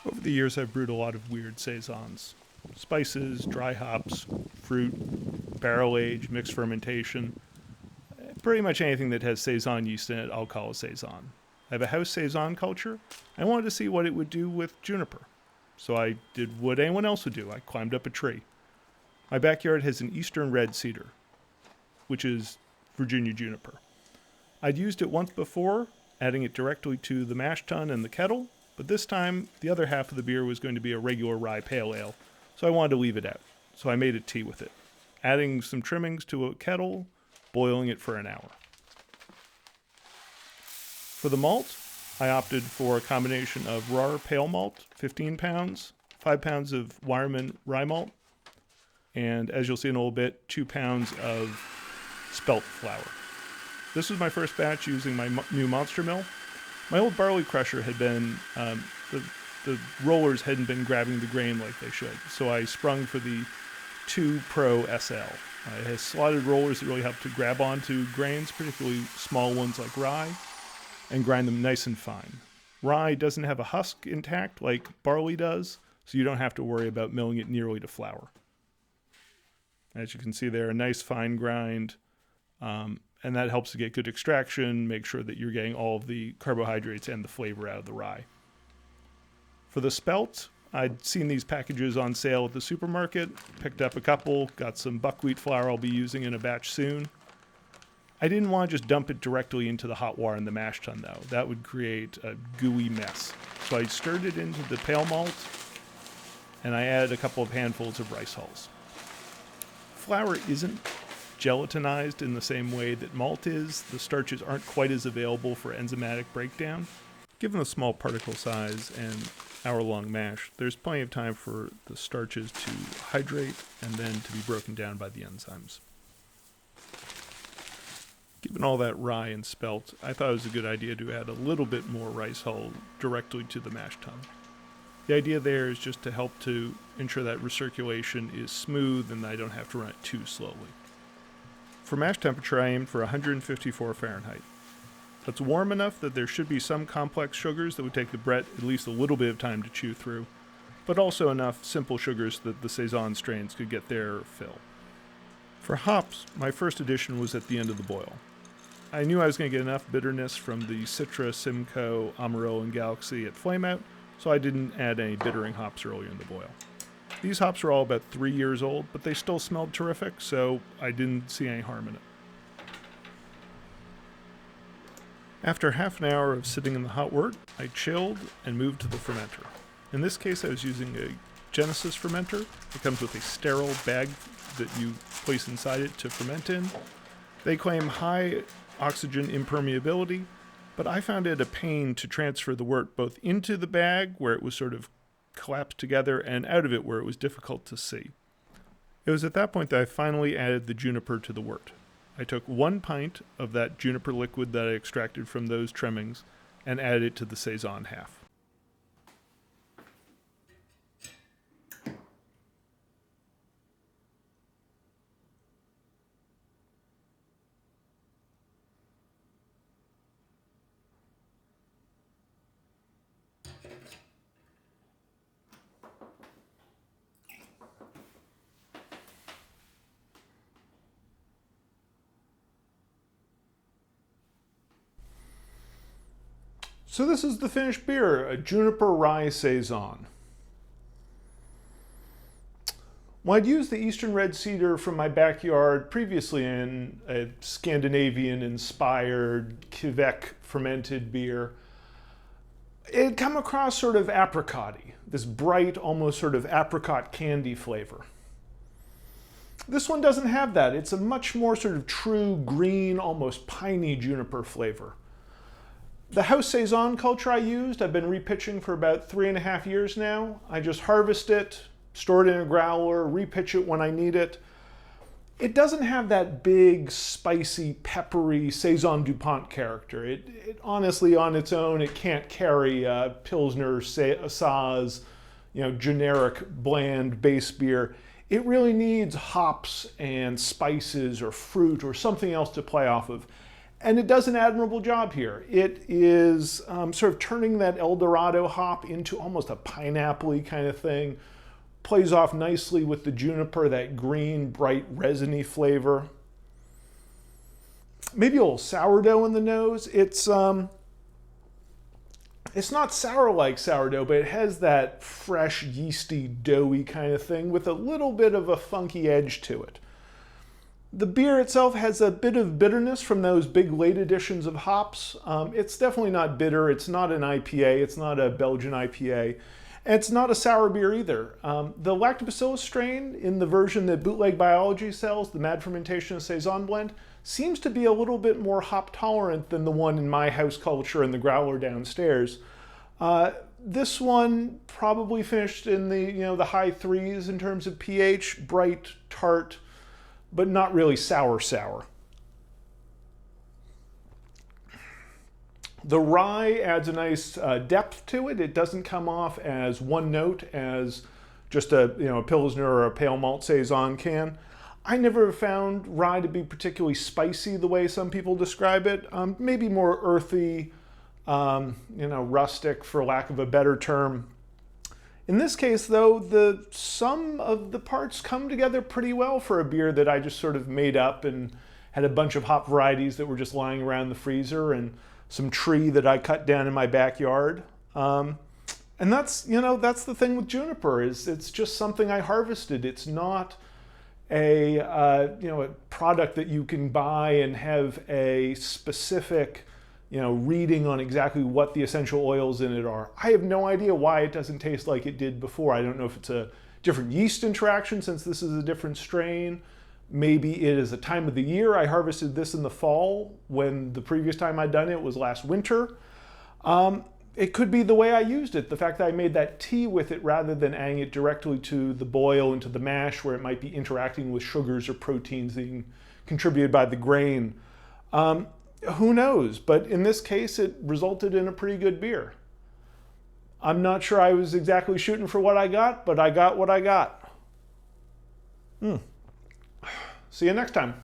Over the years, I've brewed a lot of weird saisons. Spices, dry hops, fruit, barrel age, mixed fermentation. Pretty much anything that has saison yeast in it, I'll call a saison. I have a house saison culture. I wanted to see what it would do with juniper. So I did what anyone else would do. I climbed up a tree. My backyard has an eastern red cedar, which is Virginia juniper. I'd used it once before, adding it directly to the mash tun and the kettle, but this time the other half of the beer was going to be a regular rye pale ale, so I wanted to leave it out. So I made a tea with it, adding some trimmings to a kettle, boiling it for an hour. For the malt, I opted for a combination of raw pale malt, 15 pounds, 5 pounds of Wireman rye malt, and as you'll see in a little bit, 2 pounds of Spelt flour. This was my first batch using my new monster mill. My old barley crusher had been, the rollers hadn't been grabbing the grain like they should, so I sprung for the 2 Pro SL. It has slotted rollers that really help to grab onto grains, particularly small ones like rye, and grind them nice and fine. Rye doesn't have a husk intact like barley does, so you don't have to worry about milling it nearly to flour. As you can see there, a nice fine grind, and that helps to get good extraction, make sure that you're getting all of the carbohydrates and the flavor out of the rye. For the spelt, I'd seen these packages on sale at the supermarket, picked up a couple, got some buckwheat flour I'll be using in a batch soon. I didn't want to just dump it directly into the hot water in the mash tun though. That would create a gooey mess. So I stirred it into the pale malt, and I added a couple of handfuls of rice hulls. Flour isn't gelatinized in the same way that malt is. The starches aren't quite as available for enzymatic breakdown. Given the small particle size and hour-long mash, there's plenty of time for the starches to hydrate and then to be broken down by the enzymes. Given all that rye and spelt, I thought it was a good idea to add a little bit more rice hull directly to the mash tun. The idea there is just to help to ensure that recirculation is smooth and I don't have to run it too slowly. For mash temperature, I aimed for 154 Fahrenheit. That's warm enough that there should be some complex sugars that would take the Brett at least a little bit of time to chew through, but also enough simple sugars that the Saison strains could get their fill. For hops, my first addition was at the end of the boil. I knew I was going to get enough bitterness from the Citra, Simcoe, Amarillo, and Galaxy at flameout, so I didn't add any bittering hops earlier in the boil. These hops are all about 3 years old, but they still smelled terrific, so I didn't see any harm in it. After half an hour of sitting in the hot wort, I chilled and moved to the fermenter. In this case, I was using a Genesis fermenter. It comes with a sterile bag that you place inside it to ferment in. They claim high oxygen impermeability, but I found it a pain to transfer the wort both into the bag, where it was sort of collapsed together, and out of it, where it was difficult to see. It was at that point that I finally added the juniper to the wort. I took 1 pint of that juniper liquid that I extracted from those trimmings and added it to the Saison half. So this is the finished beer, a Juniper Rye Saison. Well, I'd used the Eastern Red Cedar from my backyard previously in a Scandinavian-inspired Quebec fermented beer. It had come across sort of apricot-y, this bright, almost sort of apricot candy flavor. This one doesn't have that. It's a much more sort of true green, almost piney juniper flavor. The house Saison culture I used, I've been repitching for about 3.5 years now. I just harvest it, store it in a growler, repitch it when I need it. It doesn't have that big, spicy, peppery Saison DuPont character. It honestly, on its own, it can't carry a Pilsner, Saaz, generic, bland base beer. It really needs hops and spices or fruit or something else to play off of. And it does an admirable job here. It is sort of turning that El Dorado hop into almost a pineapple-y kind of thing. Plays off nicely with the juniper, that green, bright, resiny flavor. Maybe a little sourdough in the nose. It's not sour like sourdough, but it has that fresh, yeasty, doughy kind of thing with a little bit of a funky edge to it. The beer itself has a bit of bitterness from those big late additions of hops. It's definitely not bitter. It's not an IPA. It's not a Belgian IPA. And it's not a sour beer either. The Lactobacillus strain in the version that Bootleg Biology sells, the Mad Fermentation Saison blend, seems to be a little bit more hop tolerant than the one in my house culture and the growler downstairs. This one probably finished in the high 3s in terms of pH, bright, tart, but not really sour. The rye adds a nice depth to it. It doesn't come off as one note as just a Pilsner or a pale malt Saison can. I never found rye to be particularly spicy the way some people describe it. Maybe more earthy, rustic for lack of a better term. In this case, though, the sum of the parts come together pretty well for a beer that I just sort of made up and had a bunch of hop varieties that were just lying around the freezer and some tree that I cut down in my backyard. And that's the thing with Juniper, is it's just something I harvested. It's not a product that you can buy and have a specific reading on exactly what the essential oils in it are. I have no idea why it doesn't taste like it did before. I don't know if it's a different yeast interaction since this is a different strain. Maybe it is a time of the year. I harvested this in the fall when the previous time I'd done it was last winter. It could be the way I used it, the fact that I made that tea with it rather than adding it directly to the boil and to the mash where it might be interacting with sugars or proteins being contributed by the grain. Who knows? But in this case, it resulted in a pretty good beer. I'm not sure I was exactly shooting for what I got, but I got what I got. See you next time.